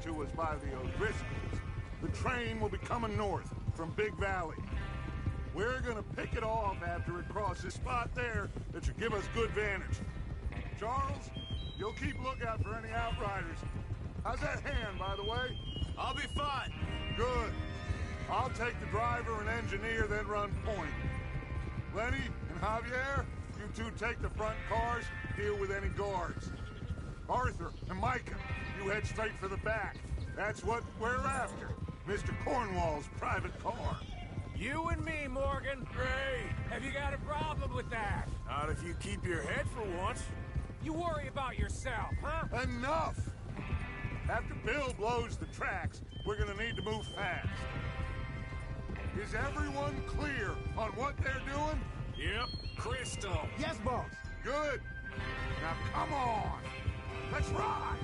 to us by the O'Driscolls. The train will be coming north from Big Valley. We're gonna pick it off after it crosses a spot there that should give us good vantage. Charles, you'll keep lookout for any outriders. How's that hand, by the way? I'll be fine. Good. I'll take the driver and engineer, then run point. Lenny and Javier, you two take the front cars, deal with any guards. Arthur and Micah, you head straight for the back. That's what we're after. Mr. Cornwall's private car. You and me, Morgan. Great. Have you got a problem with that? Not if you keep your head for once. You worry about yourself, huh? Enough! After Bill blows the tracks, we're gonna need to move fast. Is everyone clear on what they're doing? Yep. Crystal. Yes, boss. Good. Now come on. Let's ride.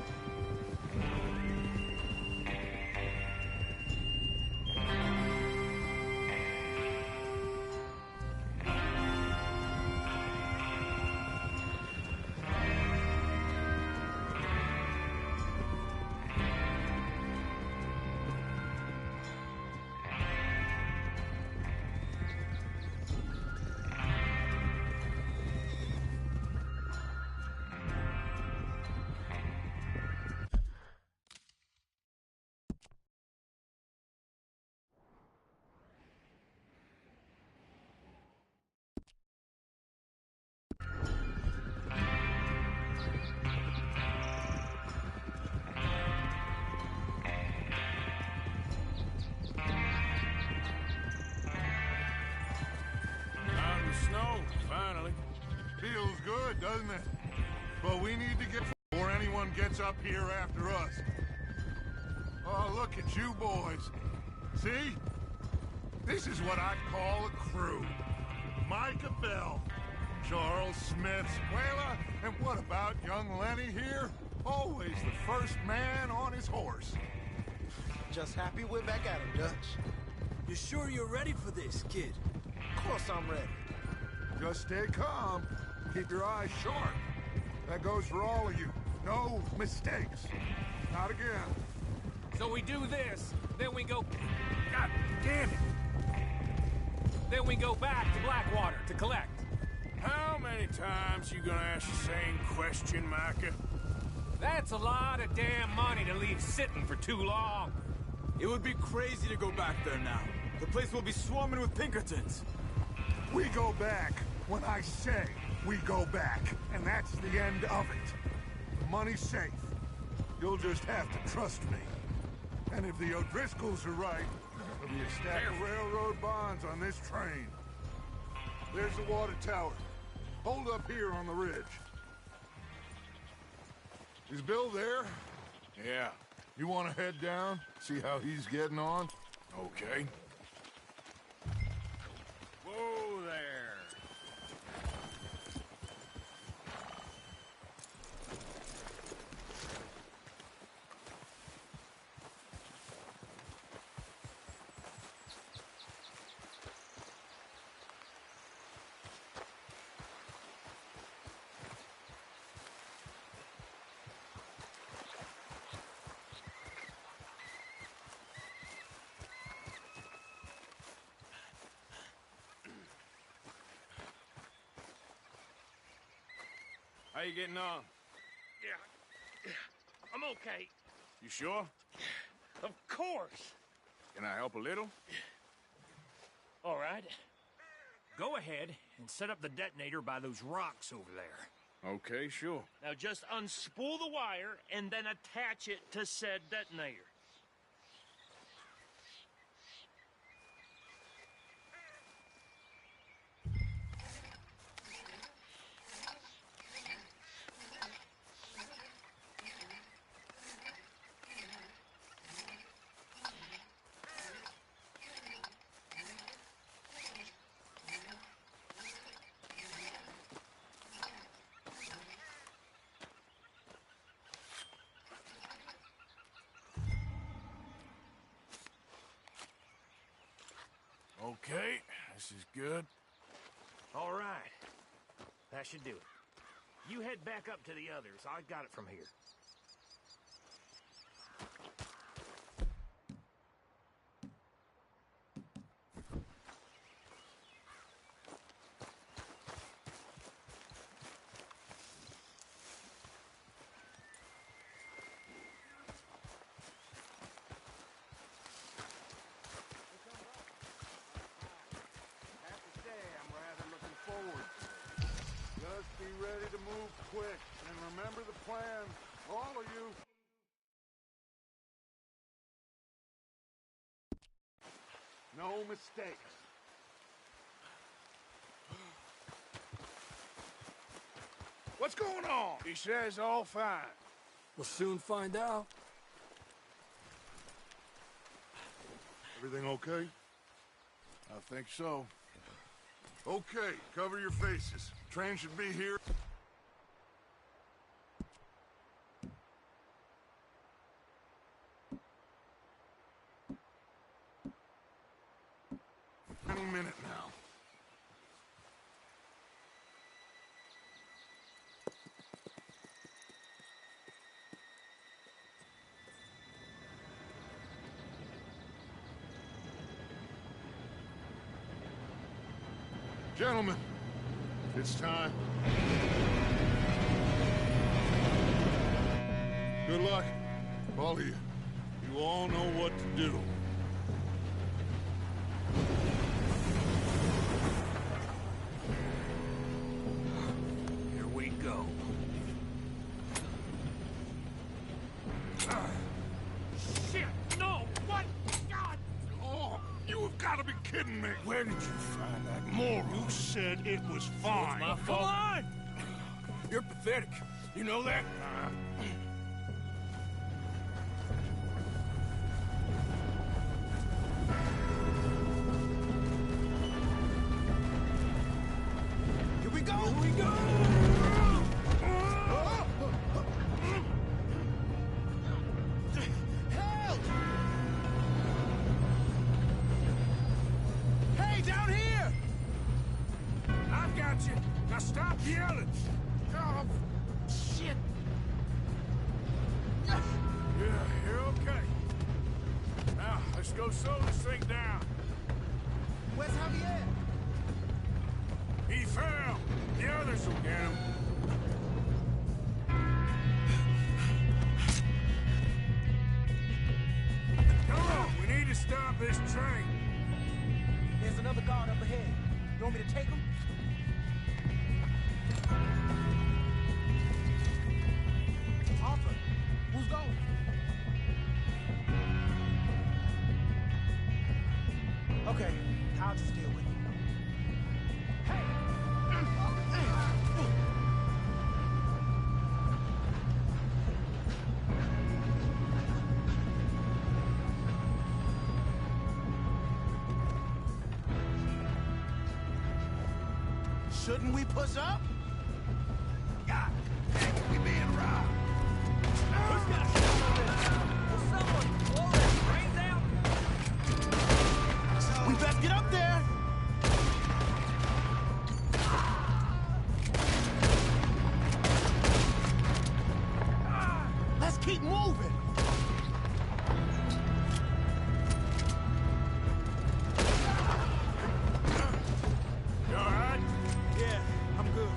Feels good, doesn't it? But we need to get before anyone gets up here after us. Oh, look at you boys. See? This is what I call a crew. Micah Bell, Charles Smith, Squela, and what about young Lenny here? Always the first man on his horse. Just happy we're back at him, Dutch. You sure you're ready for this, kid? Of course I'm ready. Just stay calm. Keep your eyes sharp. That goes for all of you. No mistakes. Not again. So we do this, then we go... God damn it. Then we go back to Blackwater to collect. How many times you gonna ask the same question, Micah? That's a lot of damn money to leave sitting for too long. It would be crazy to go back there now. The place will be swarming with Pinkertons. We go back when I say we go back, and that's the end of it. The money's safe. You'll just have to trust me. And if the O'Driscolls are right, there'll be a stack of railroad bonds on this train. There's the water tower. Hold up here on the ridge. Is Bill there? Yeah. You want to head down? See how he's getting on? Okay. Whoa there. How you getting on? Yeah, I'm okay. You sure? Of course. Can I help a little? All right. Go ahead and set up the detonator by those rocks over there. Okay, sure. Now just unspool the wire and then attach it to said detonator. Okay, this is good. All right. That should do it. You head back up to the others. I got it from here. ready to move quick. And remember the plan, all of you. No mistakes. What's going on? He says all fine. We'll soon find out. Everything okay? I think so. Okay, cover your faces. Train should be here. Any minute now. Gentlemen, it's time. Good luck, all of you. You all know what to do. Here we go. Shit! No! What? God! Oh, you have got to be kidding me. Where did you find that moron? You said it was fine. My fault. Come on! You're pathetic. You know that? Here we go! Here we go! Help! Hey, down here! I've got you. Now stop yelling. Oh, shit! Yeah, you're okay. Now, let's go slow this thing down. Where's Javier? He fell. The others will get him. Come on, we need to stop this train. There's another guard up ahead. You want me to take him? Arthur, who's going? Okay, I'll just deal with you. Hey! Shouldn't we push up? God, we being robbed. Who's got a shot on this? Will someone blow their brains out? We best get up there. Let's keep moving. You all right? Yeah, I'm good.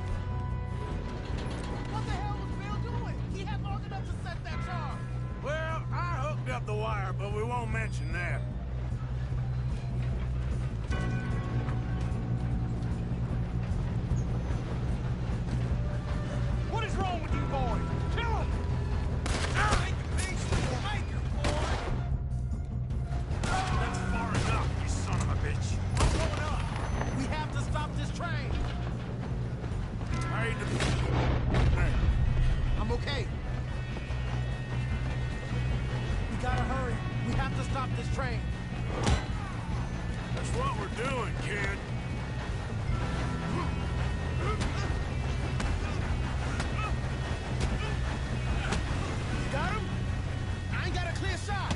What the hell was Bill doing? He had long enough to set that charge. Well, I hooked up the wire, but we won't mention that. What is wrong with you boys? Kill him! That's far enough, you son of a bitch. What's going on? We have to stop this train. I hate to... Hey, I'm okay. We gotta hurry. We have to stop this train. that's what we're doing, kid. You got him? I ain't got a clear shot.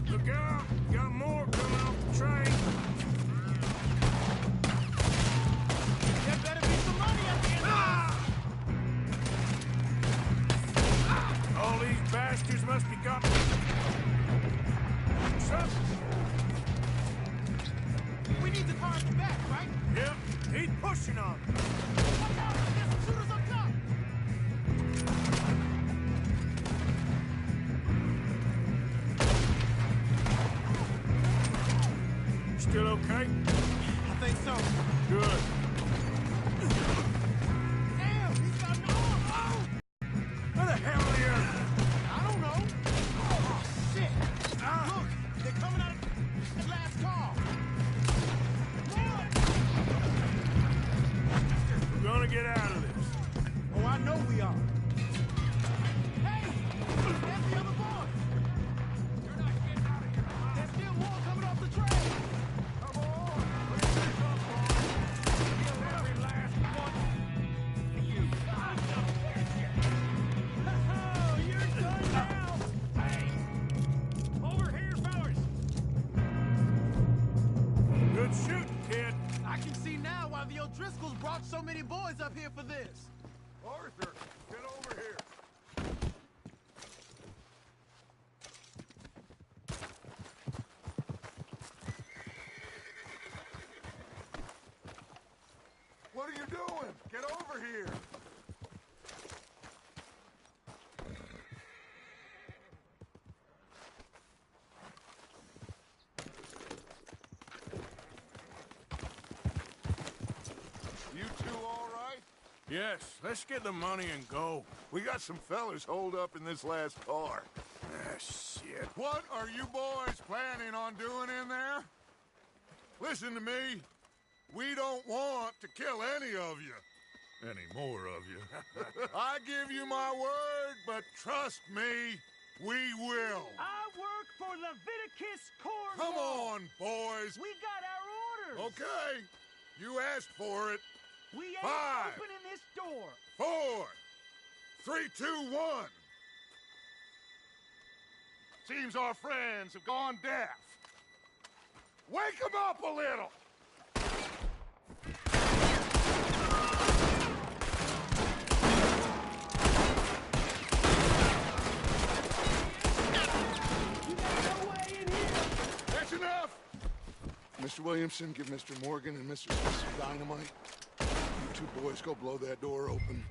Look out! Got more coming off the train. There better be some money at the end of All these bastards must be coming. pushing on me. Watch out! There's some shooters up top! Still okay? I think so. Good. Damn, he's got an arm! Oh! Where the hell are the others? I don't know. Oh, shit! Look, they're coming out of the last car. We're gonna get out of this. Oh, I know we are. Hey! There's the other boys! You're not getting out of here alive. There's still more coming off the train! Come on! Let's take off, boys. Kill every last one. You son of a bitch! Oh, you're done now! Hey! Over here, fellas! Good shooting, kid. I can see now why the O'Driscolls brought so many boys up here for this. Arthur, get over here. What are you doing? Get over here. You two all right? Yes, let's get the money and go. We got some fellas holed up in this last car. Ah, shit. What are you boys planning on doing in there? Listen to me. We don't want to kill any of you. Any more of you. I give you my word, but trust me, we will. I work for Leviticus Corps. Come on, boys. We got our orders. Okay. You asked for it. We ain't 5, opening this door. 4, 3, 2, 1. Seems our friends have gone deaf. Wake them up a little. That's enough. Mr. Williamson, give Mr. Morgan and Mr. Smith some dynamite. You two boys go blow that door open.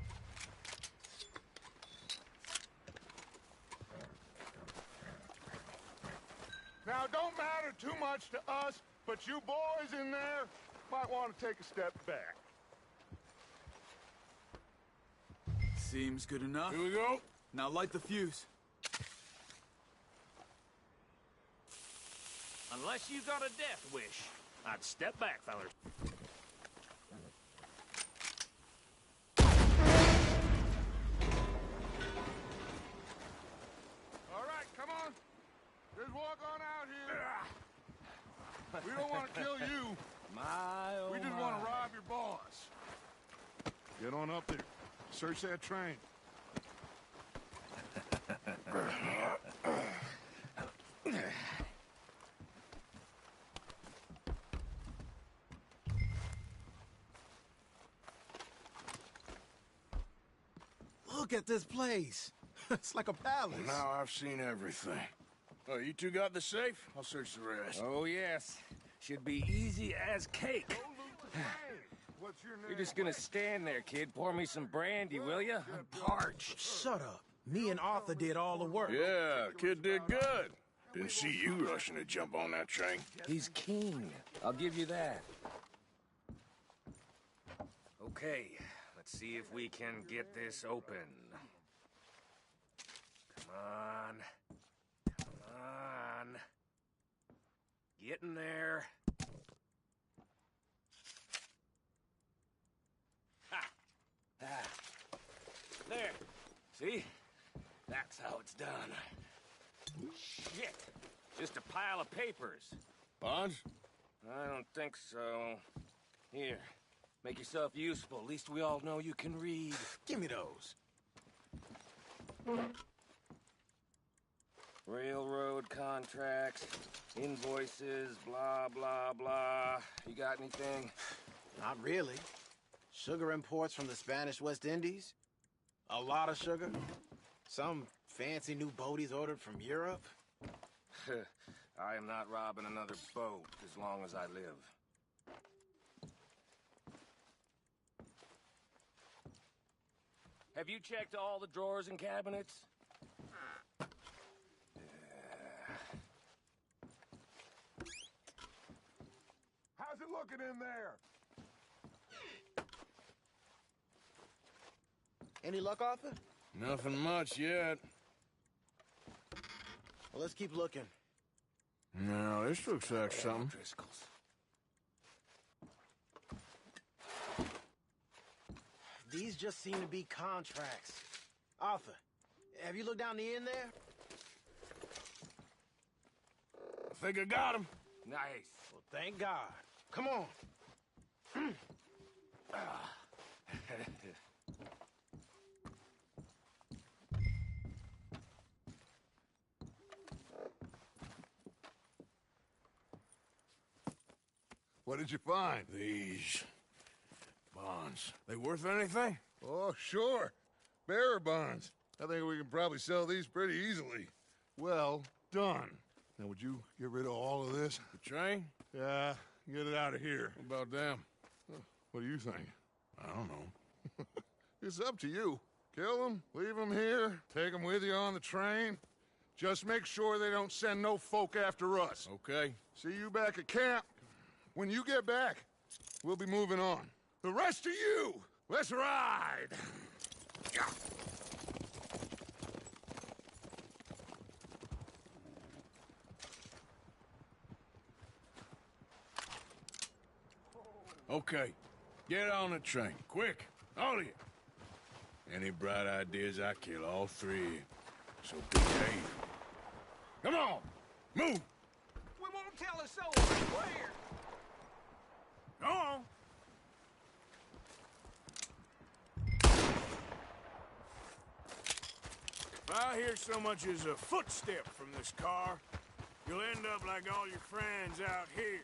Now, don't matter too much to us, but you boys in there might want to take a step back. Seems good enough. Here we go. Now light the fuse. Unless you got a death wish, I'd step back, fellas. All right, come on. Just walk on out here. We don't want to kill you. My, oh We just want to rob your boss. Get on up there. Search that train. Look at this place. It's like a palace. Now I've seen everything. Oh, you two got the safe? I'll search the rest. Oh, yes. Should be easy as cake. What's your name? You're just gonna stand there, kid. Pour me some brandy, will you? I'm parched. Shut up. Me and Arthur did all the work. Yeah, kid did good. Didn't see you rushing to jump on that train. He's king. I'll give you that. Okay, let's see if we can get this open. Come on. Come on. Get in there. Ha! Ah. There. See? That's how it's done. Shit. Just a pile of papers. Bonds? I don't think so. Here. Make yourself useful. At least we all know you can read. Give me those. Railroad contracts, invoices, blah, blah, blah. You got anything? Not really. Sugar imports from the Spanish West Indies. A lot of sugar. Some fancy new boat he's ordered from Europe. I am not robbing another boat as long as I live. Have you checked all the drawers and cabinets? How's it looking in there? Any luck, Arthur? Nothing much yet. Well, let's keep looking. No, this looks like something. Driscoll's. These just seem to be contracts. Arthur, have you looked down the end there? I think I got him. Nice. Well, thank God. Come on. What did you find? These bonds. They worth anything? Oh, sure. Bearer bonds. I think we can probably sell these pretty easily. Well done. Now, would you get rid of all of this? The train? Yeah, get it out of here. What about them? What do you think? I don't know. It's up to you. Kill them, leave them here, take them with you on the train. Just make sure they don't send no folk after us. Okay. See you back at camp. When you get back, we'll be moving on. The rest of you, let's ride! Okay. Get on the train. Quick. All of you. Any bright ideas, I kill all three of you. So behave. Come on! Move! We won't tell a soul. Where? Go on! If I hear so much as a footstep from this car, you'll end up like all your friends out here.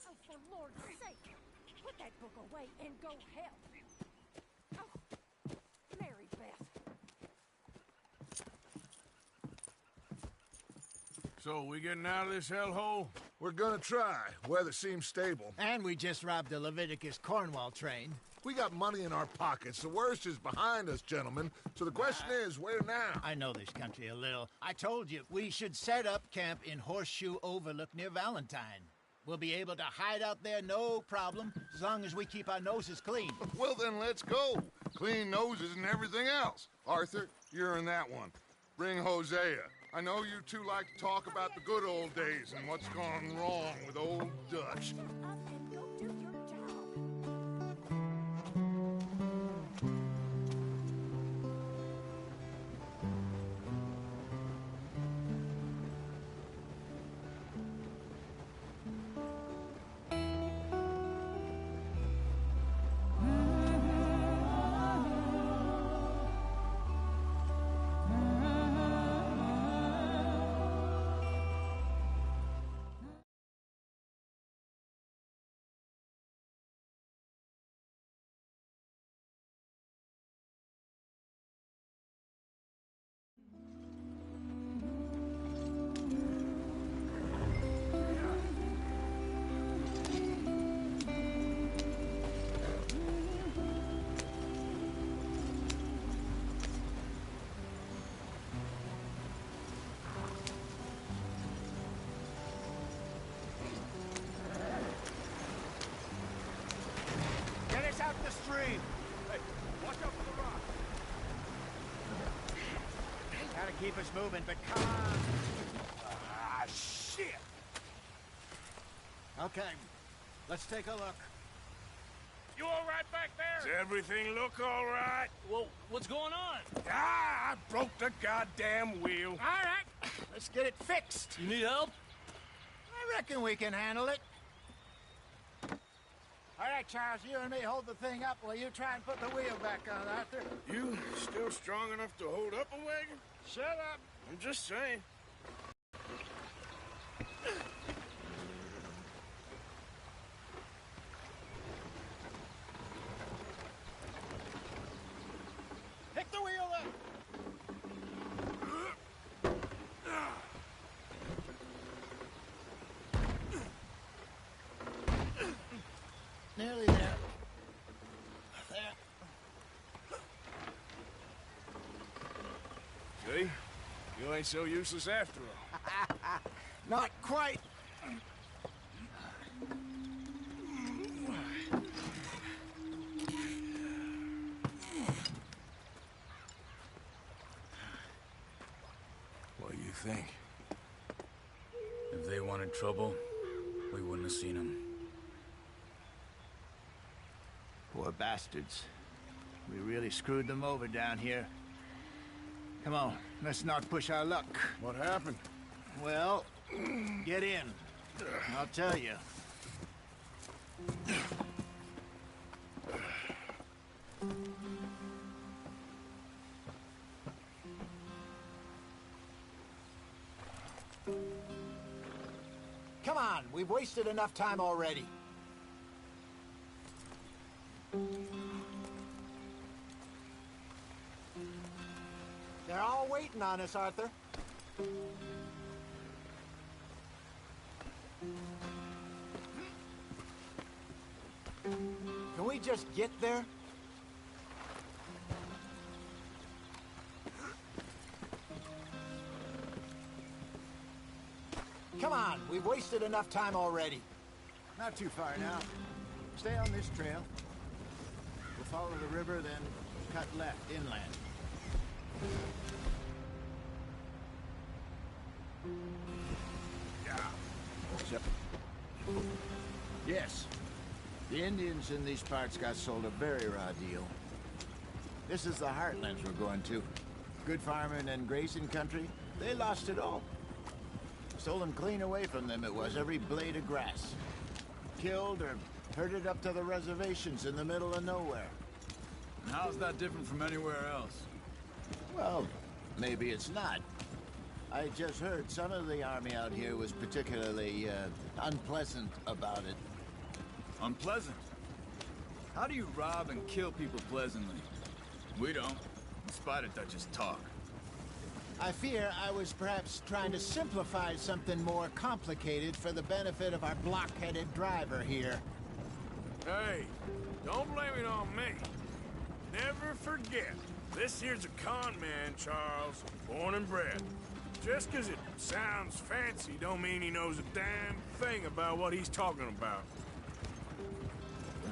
Oh, for Lord's sake, put that book away and go help. Oh, Mary Beth. So, we getting out of this hellhole? We're gonna try. Weather seems stable. And we just robbed the Leviticus Cornwall train. We got money in our pockets. The worst is behind us, gentlemen. So the question is, where now? I know this country a little. I told you, we should set up camp in Horseshoe Overlook near Valentine. We'll be able to hide out there no problem, as long as we keep our noses clean. Well, then let's go. Clean noses and everything else. Arthur, you're in that one. Bring Hosea. I know you two like to talk about the good old days and what's gone wrong with old Dutch. stream. Hey, watch out for the rock. Gotta keep us moving, but come on. Ah, shit! Okay, let's take a look. You all right back Does there? everything look all right? Well, what's going on? Ah, I broke the goddamn wheel. All right, let's get it fixed. You need help? I reckon we can handle it. All right, Charles, you and me hold the thing up while you try and put the wheel back on, Arthur. You still strong enough to hold up a wagon? Shut up. I'm just saying. Pick the wheel up. Nearly there. There. See? You ain't so useless after all. Not quite. What do you think? If they wanted trouble, we wouldn't have seen them. Poor bastards. We really screwed them over down here. Come on, let's not push our luck. What happened? Well, get in. I'll tell you. Come on, we've wasted enough time already. They're all waiting on us, Arthur. Can we just get there? Come on, we've wasted enough time already. Not too far now. Stay on this trail. We'll follow the river, then cut left inland. Yes. The Indians in these parts got sold a very raw deal. This is the heartlands we're going to. Good farming and grazing country. They lost it all. Stolen clean away from them it was, every blade of grass. Killed or herded up to the reservations in the middle of nowhere. How's that different from anywhere else? Well, maybe it's not. I just heard some of the army out here was particularly, unpleasant about it. Unpleasant? How do you rob and kill people pleasantly? We don't. In spite of Dutch's talk. I fear I was perhaps trying to simplify something more complicated for the benefit of our block-headed driver here. Hey, don't blame it on me. Never forget, this here's a con man, Charles, born and bred. Just 'cause it sounds fancy don't mean he knows a damn thing about what he's talking about.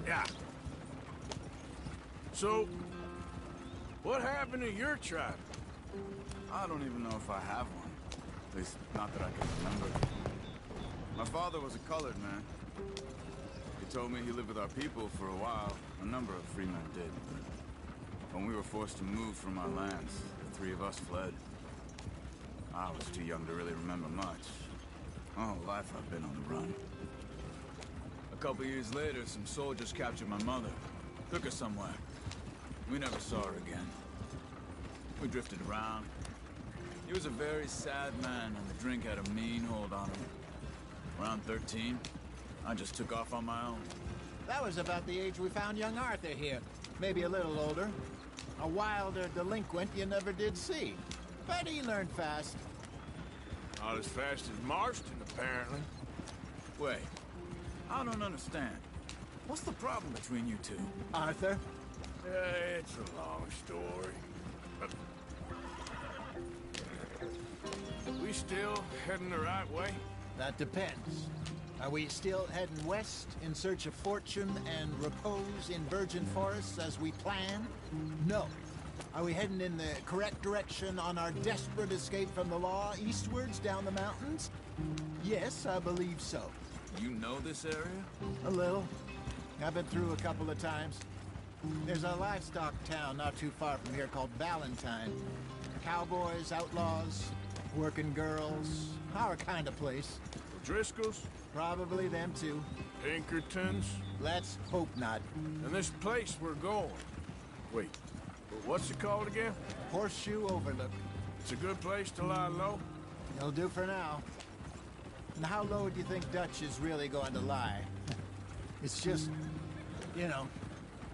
Yeah. So, what happened to your tribe? I don't even know if I have one. At least, not that I can remember. My father was a colored man. He told me he lived with our people for a while. A number of free men did, but when we were forced to move from our lands, the three of us fled. I was too young to really remember much. My whole life I've been on the run. A couple years later, some soldiers captured my mother. Took her somewhere. We never saw her again. We drifted around. He was a very sad man, and the drink had a mean hold on him. Around 13, I just took off on my own. That was about the age we found young Arthur here. Maybe a little older. A wilder delinquent you never did see. But he learned fast. Not as fast as Marston, apparently. Wait, I don't understand. What's the problem between you two? Arthur? It's a long story. We still heading the right way? That depends. Are we still heading west in search of fortune and repose in virgin forests as we planned? No. Are we heading in the correct direction on our desperate escape from the law eastwards down the mountains? Yes, I believe so. You know this area? A little. I've been through a couple of times. There's a livestock town not too far from here called Valentine. Cowboys, outlaws, working girls, our kind of place. Driscoll's? Probably them too. Pinkertons? Let's hope not. And this place we're going. Wait, what's it called again? Horseshoe Overlook. It's a good place to lie low? It'll do for now. And how low do you think Dutch is really going to lie? It's just, you know,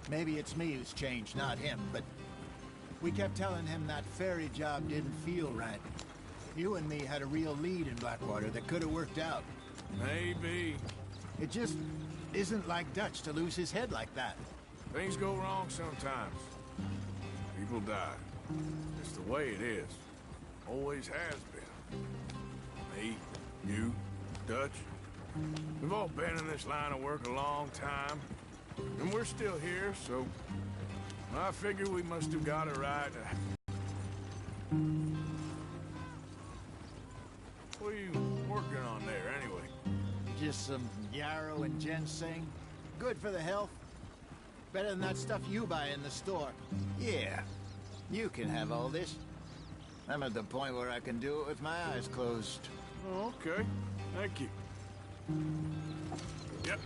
maybe it's me who's changed, not him, but we kept telling him that ferry job didn't feel right. You and me had a real lead in Blackwater that could have worked out. Maybe. It just isn't like Dutch to lose his head like that. Things go wrong sometimes. People die. It's the way it is. Always has been. Me, you, Dutch. We've all been in this line of work a long time. And we're still here, so I figure we must have got it right. What are you working on there, anyway? Just some yarrow and ginseng. Good for the health. Better than that stuff you buy in the store. Yeah, you can have all this. I'm at the point where I can do it with my eyes closed. Oh, okay. Thank you. Yep.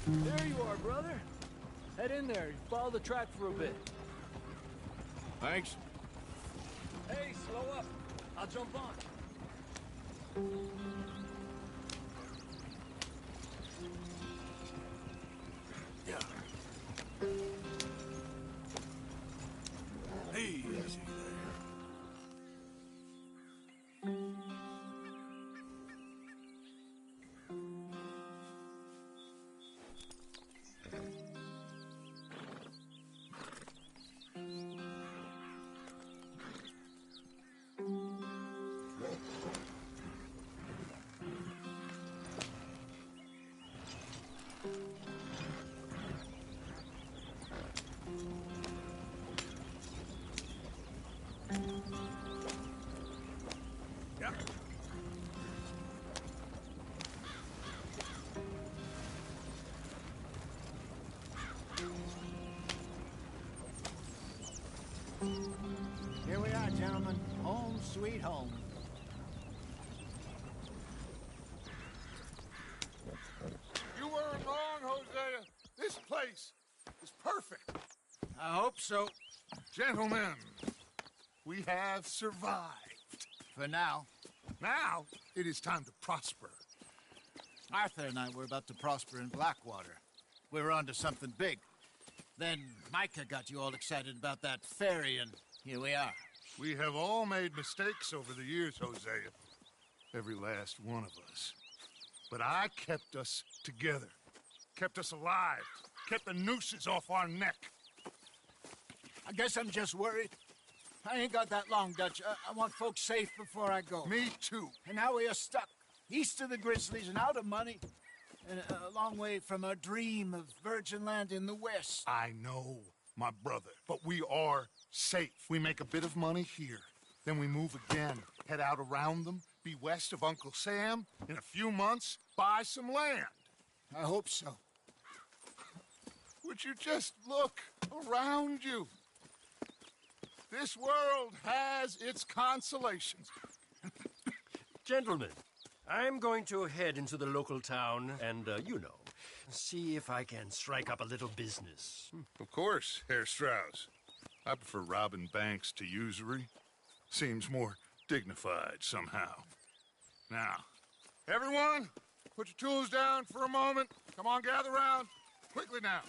There you are, brother. Head in there. Follow the track for a bit. Thanks. Hey, slow up. I'll jump on. Yeah. Easy there. Yeah. Here we are, gentlemen. Home sweet home. You weren't wrong, Hosea. This place is perfect. I hope so. Gentlemen, we have survived. For now. Now, it is time to prosper. Arthur and I were about to prosper in Blackwater. We were onto something big. Then Micah got you all excited about that ferry, and here we are. We have all made mistakes over the years, Hosea. Every last one of us. But I kept us together. Kept us alive. Kept the nooses off our neck. I guess I'm just worried. I ain't got that long, Dutch. I want folks safe before I go. Me too. And now we are stuck, east of the Grizzlies and out of money, and a long way from our dream of virgin land in the west. I know, my brother, but we are safe. We make a bit of money here, then we move again, head out around them, be west of Uncle Sam, in a few months, buy some land. I hope so. Would you just look around you? This world has its consolations. Gentlemen, I'm going to head into the local town and, you know, see if I can strike up a little business. Of course, Herr Strauss. I prefer robbing banks to usury. Seems more dignified somehow. Now, everyone, put your tools down for a moment. Come on, gather round. Quickly now.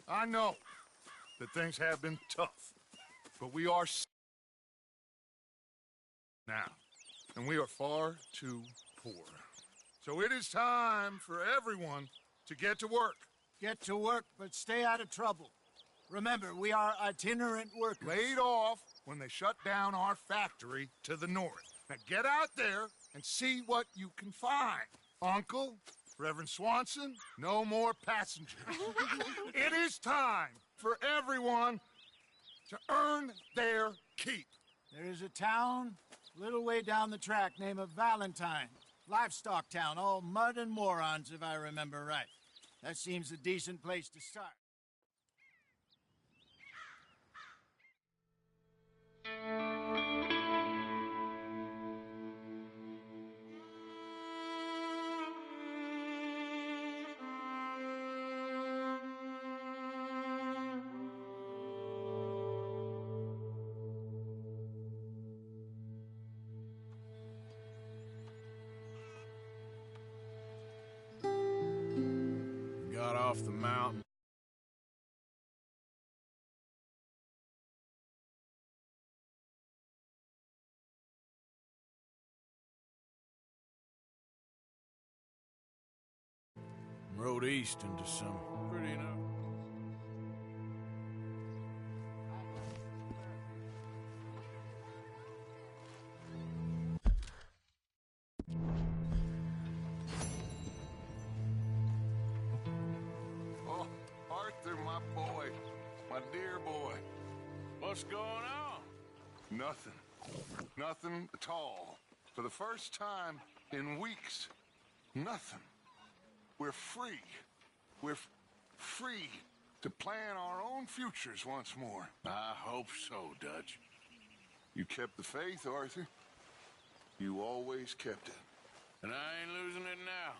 I know that things have been tough, but we are now. and we are far too poor. So it is time for everyone to get to work. Get to work, but stay out of trouble. Remember, we are itinerant workers. Laid off when they shut down our factory to the north. Now get out there and see what you can find. Uncle, Reverend Swanson, no more passengers. It is time for everyone to earn their keep. There is a town a little way down the track named Valentine. Livestock town, all mud and morons, if I remember right. That seems a decent place to start. Got off the mountain. Rode east into some pretty enough. Oh, Arthur, my boy. My dear boy. What's going on? Nothing. Nothing at all. For the first time in weeks, nothing. We're free. We're free to plan our own futures once more. I hope so, Dutch. You kept the faith, Arthur. You always kept it. And I ain't losing it now.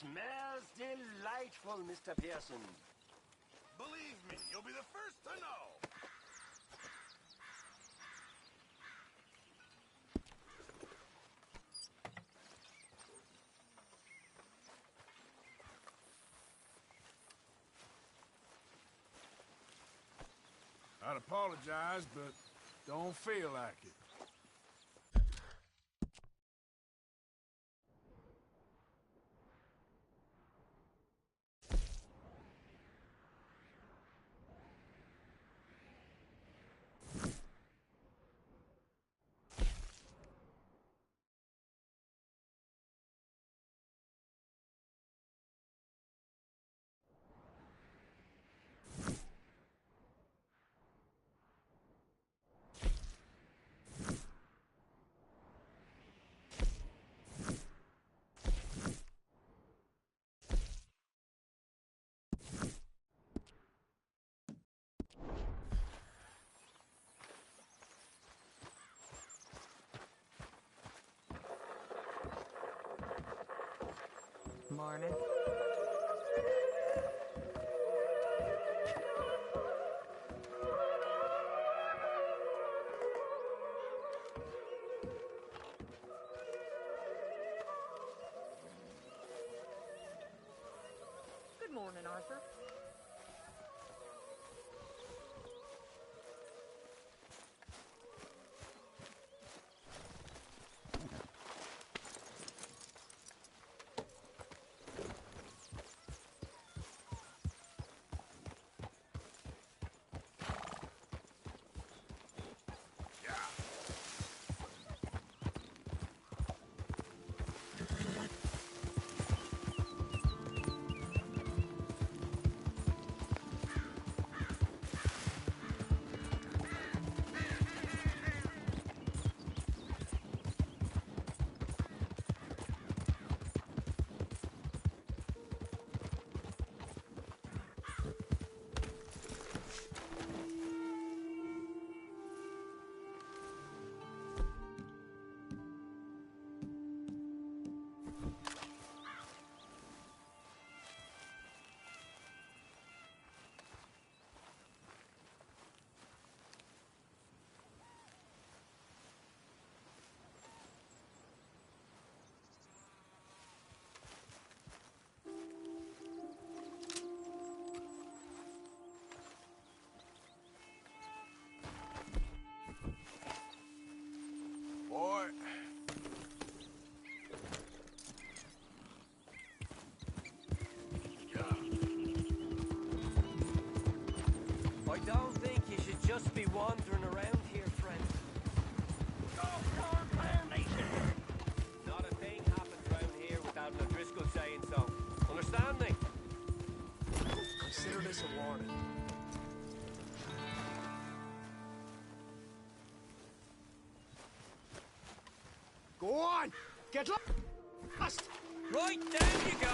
Smells delightful, Mr. Pearson. Believe me, you'll be the first to know. I'd apologize, but don't feel like it. morning. Good morning, Arthur. Boy. I don't think you should just be wandering around here, friend. Not a thing happens around here without an O'Driscoll saying so. Understand me? Consider this a warning. Go on! Get lost! Right, down you go!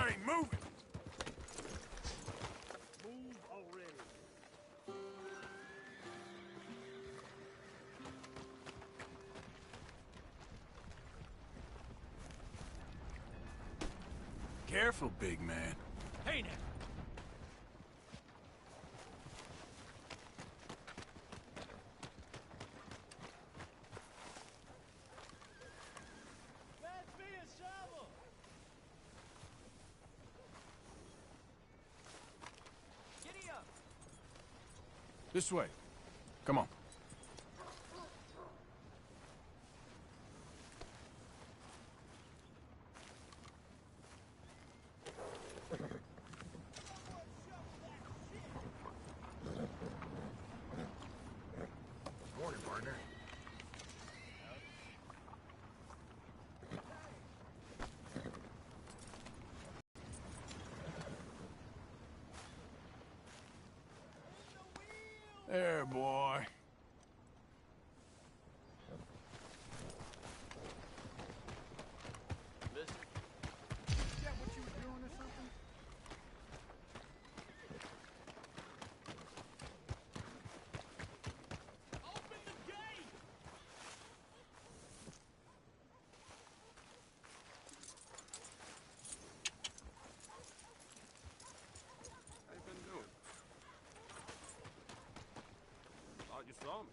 Hey, move it! Move already. Careful, big man. Hey now. That's me a shovel. Giddy up. This way. Come on. Morning, partner. There, boy. Is that what you were doing or something? Open the gate. How you been doing? Thought you saw me.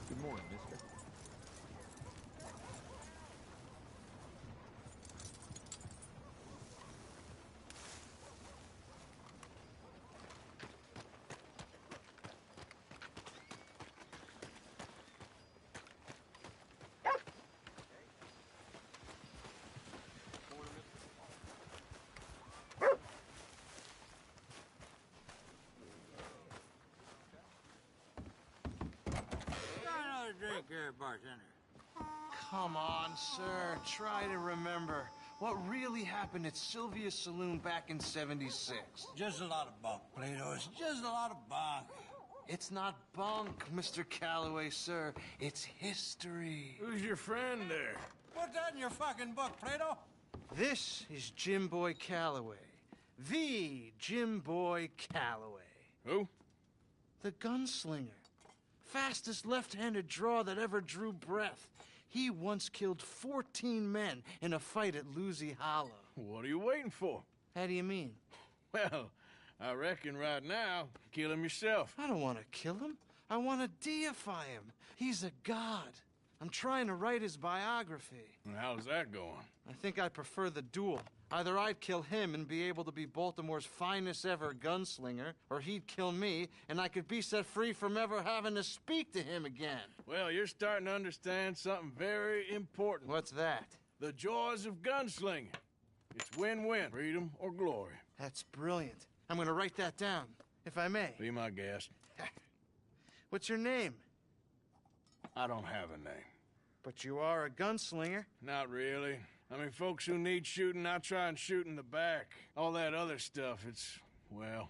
Good morning, mister. Another drink here, bartender. Come on, sir. Try to remember what really happened at Sylvia's Saloon back in '76. Just a lot of bunk, Plato. It's just a lot of bunk. It's not bunk, Mr. Calloway, sir. It's history. Who's your friend there? Put that in your fucking book, Plato. This is Jim Boy Calloway. The Jim Boy Calloway. Who? The gunslinger. Fastest left-handed draw that ever drew breath. He once killed 14 men in a fight at Lucy Hollow. What are you waiting for? How do you mean? Well, I reckon right now, kill him yourself. I don't want to kill him. I want to deify him. He's a god. I'm trying to write his biography. And how's that going? I think I prefer the duel. Either I'd kill him and be able to be Baltimore's finest ever gunslinger, or he'd kill me and I could be set free from ever having to speak to him again. Well, you're starting to understand something very important. What's that? The joys of gunslinging. It's win-win, freedom or glory. That's brilliant. I'm going to write that down, if I may. Be my guest. What's your name? I don't have a name. But you are a gunslinger. Not really. I mean, folks who need shooting, I try and shoot in the back. All that other stuff, it's, well,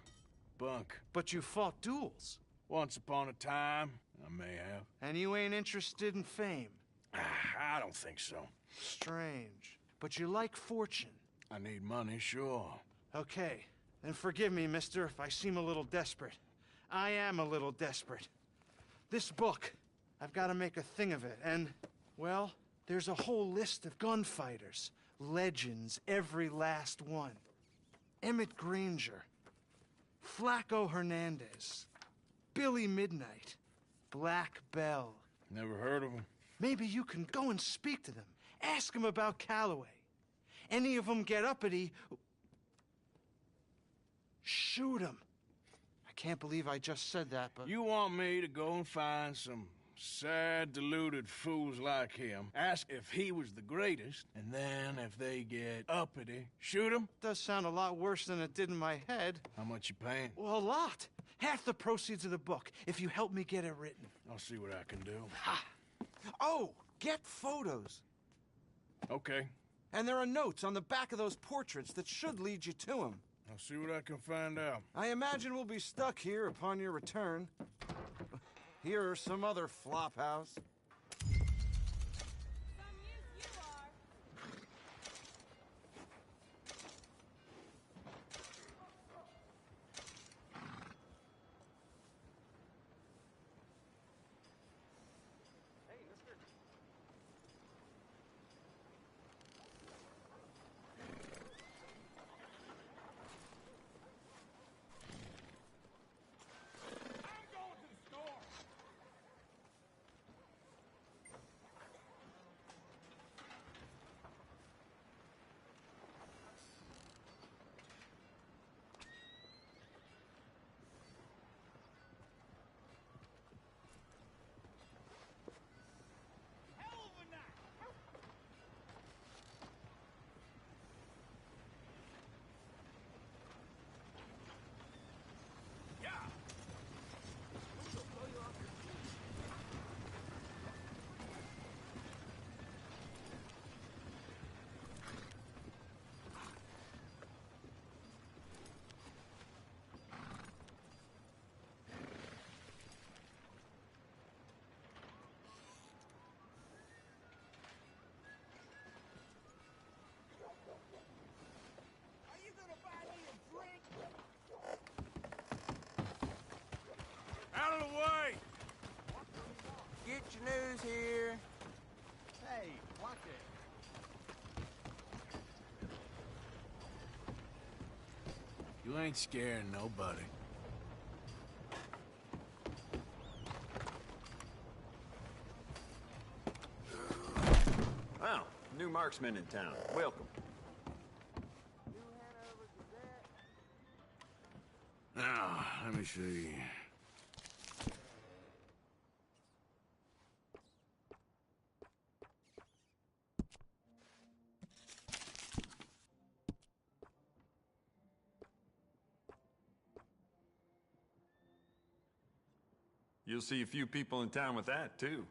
bunk. But you fought duels. Once upon a time, I may have. And you ain't interested in fame. I don't think so. Strange. But you like fortune. I need money, sure. Okay. Then forgive me, mister, if I seem a little desperate. I am a little desperate. This book, I've got to make a thing of it, and, well, there's a whole list of gunfighters. Legends, every last one. Emmett Granger. Flaco Hernandez. Billy Midnight. Black Bell. Never heard of him. Maybe you can go and speak to them. Ask them about Calloway. Any of them get uppity, shoot them. I can't believe I just said that, but... You want me to go and find some sad, deluded fools like him ask if he was the greatest, and then if they get uppity, shoot him? Does sound a lot worse than it did in my head. How much you paying? Well, a lot. Half the proceeds of the book, if you help me get it written. I'll see what I can do. Ha! Oh, get photos. Okay. And there are notes on the back of those portraits that should lead you to him. I'll see what I can find out. I imagine we'll be stuck here upon your return. Here or some other flop house. Out of the way! Get your news here. Hey, watch it. You ain't scaring nobody. Wow, new marksman in town. Welcome. Now, let me see. You'll see a few people in town with that, too.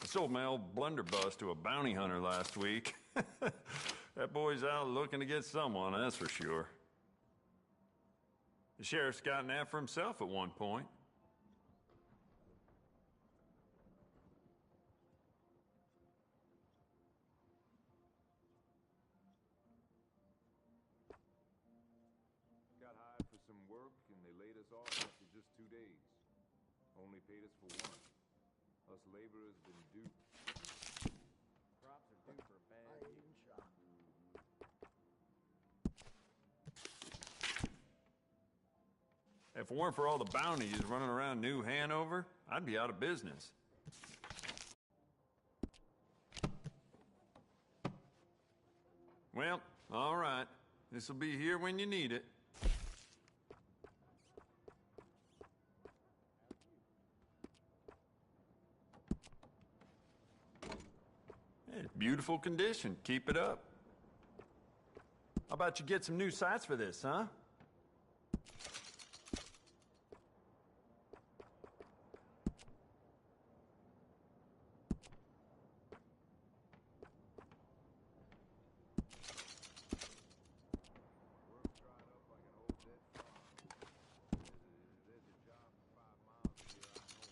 I sold my old blunderbuss to a bounty hunter last week. That boy's out looking to get someone, that's for sure. The sheriff's gotten after himself at one point. Got hired for some work and they laid us off after just 2 days. Only paid us for one. Us laborers been duped. Crops are due for a bad year. If it weren't for all the bounties running around New Hanover, I'd be out of business. Well, all right. This'll be here when you need it. It's beautiful condition. Keep it up. How about you get some new sights for this, huh?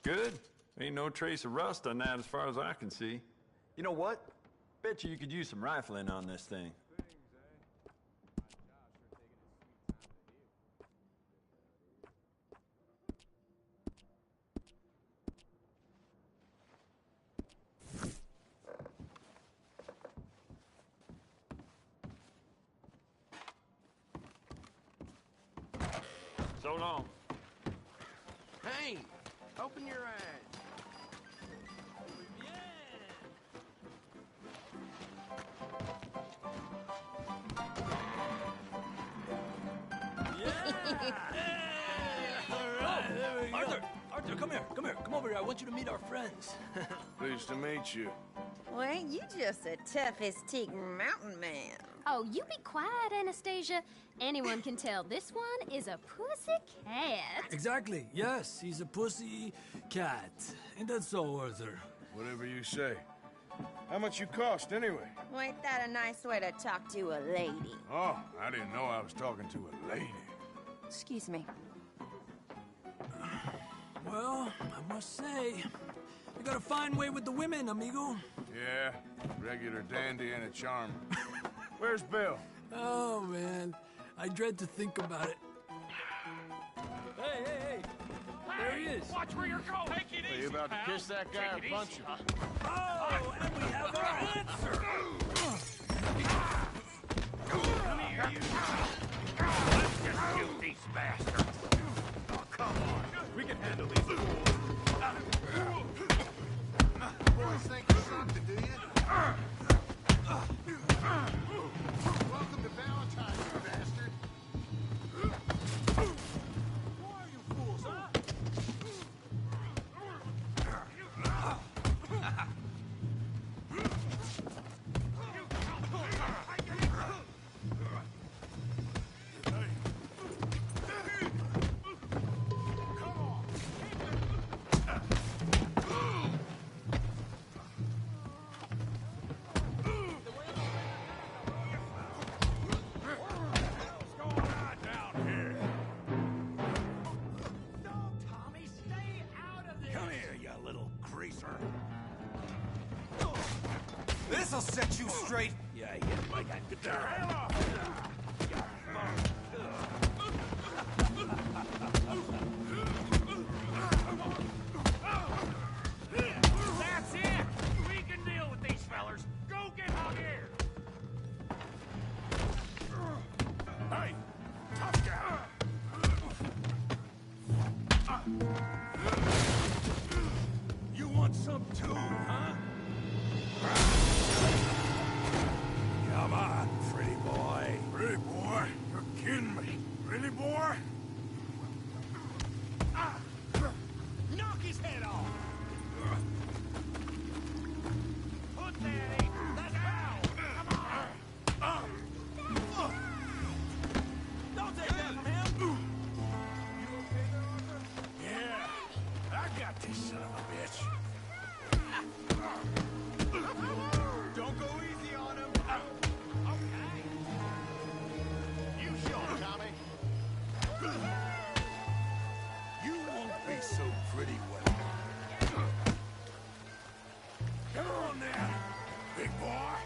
Good. Ain't no trace of rust on that as far as I can see. You know what? Bet you could use some rifling on this thing. So long. Hey, open your eyes. Arthur, come here. Come over here. I want you to meet our friends. Pleased to meet you. Well, ain't you just a tough as teak mountain man? Oh, you be quiet, Anastasia. Anyone can tell this one is a pussy cat. Exactly. Yes, he's a pussy cat. Ain't that so, Arthur? Whatever you say. How much you cost, anyway? Well, ain't that a nice way to talk to a lady? Oh, I didn't know I was talking to a lady. Excuse me. Well, I must say, you got a fine way with the women, amigo. Yeah, regular dandy and a charmer. Where's Bill? Oh, man. I dread to think about it. Hey! There he is. Watch where you're going. Take it easy, Are you about to pal. kiss that guy or Take it punch easy, him? Oh, and we have our answer. Come here, you. Let's just shoot these bastards. Oh, come on. We can handle these fools. Boys think you're something, do you? Welcome to Valentine's, you bastard. Who are you fools, huh? This'll set you straight. Yeah, like I get the hell off. That's it. We can deal with these fellers. Go get Javier. Hey, tough guy. You want some too, huh? Come on, pretty boy. Pretty boy? You're kidding me. Pretty boy? Knock his head off! Put that in! That's foul! Come on! Don't take that from him! You okay there, Arthur? Yeah, I got this son of a bitch. Don't go easy on him. Okay. You show him, Tommy. You won't be so pretty well. Come on then, big boy.